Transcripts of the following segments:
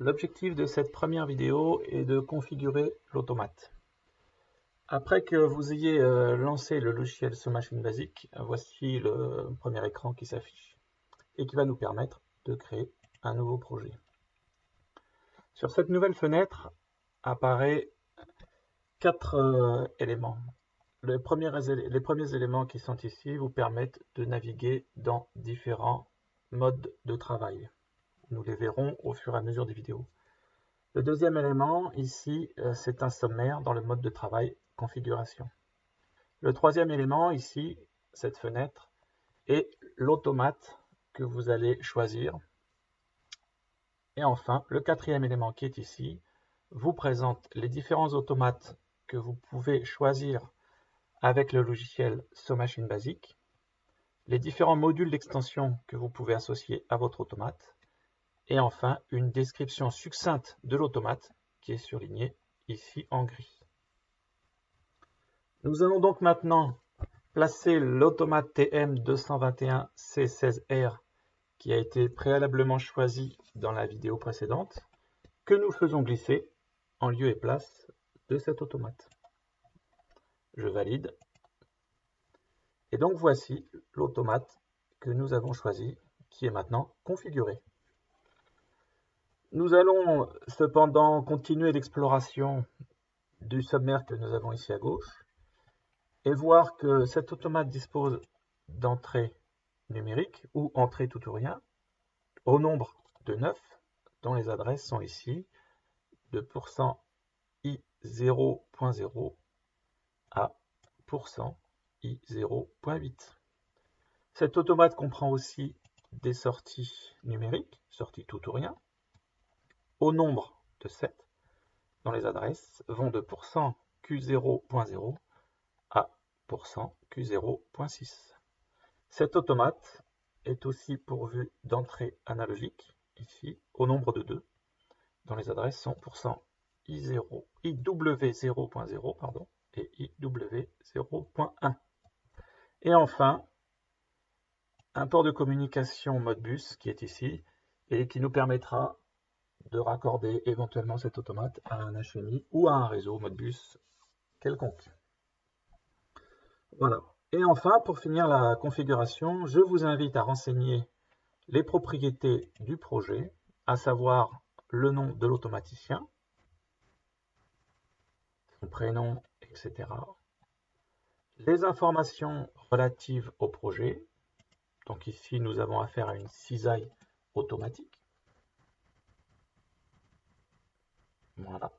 L'objectif de cette première vidéo est de configurer l'automate. Après que vous ayez lancé le logiciel SoMachine Basic, voici le premier écran qui s'affiche et qui va nous permettre de créer un nouveau projet. Sur cette nouvelle fenêtre apparaît 4 éléments. Les premiers éléments qui sont ici vous permettent de naviguer dans différents modes de travail. Nous les verrons au fur et à mesure des vidéos. Le deuxième élément ici, c'est un sommaire dans le mode de travail configuration. Le troisième élément ici, cette fenêtre, est l'automate que vous allez choisir. Et enfin, le quatrième élément qui est ici vous présente les différents automates que vous pouvez choisir avec le logiciel SoMachine Basic, les différents modules d'extension que vous pouvez associer à votre automate, et enfin une description succincte de l'automate qui est surlignée ici en gris. Nous allons donc maintenant placer l'automate TM221C16R qui a été préalablement choisi dans la vidéo précédente, que nous faisons glisser en lieu et place de cet automate. Je valide. Et donc voici l'automate que nous avons choisi, qui est maintenant configuré. Nous allons cependant continuer l'exploration du sommaire que nous avons ici à gauche et voir que cet automate dispose d'entrées numériques ou entrées tout ou rien au nombre de 9, dont les adresses sont ici de %i0.0 à %i0.8. Cet automate comprend aussi des sorties numériques, sorties tout ou rien, au nombre de 7, dont les adresses vont de %q0.0 à %q0.6. Cet automate est aussi pourvu d'entrées analogiques, ici, au nombre de 2, dont les adresses sont %iw0.0 et iw0.1. Et enfin, un port de communication Modbus qui est ici et qui nous permettra de raccorder éventuellement cet automate à un HMI ou à un réseau Modbus quelconque. Voilà. Et enfin, pour finir la configuration, je vous invite à renseigner les propriétés du projet, à savoir le nom de l'automaticien, son prénom, etc. Les informations relatives au projet. Donc ici, nous avons affaire à une cisaille automatique. Voilà.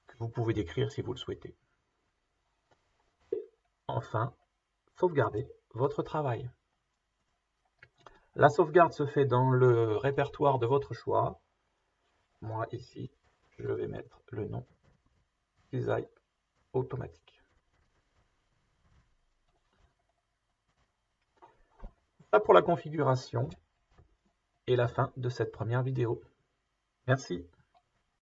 Que vous pouvez décrire si vous le souhaitez. Et enfin, sauvegarder votre travail. La sauvegarde se fait dans le répertoire de votre choix. Moi, ici, je vais mettre le nom cisaille automatique. Voilà pour la configuration et la fin de cette première vidéo. Merci.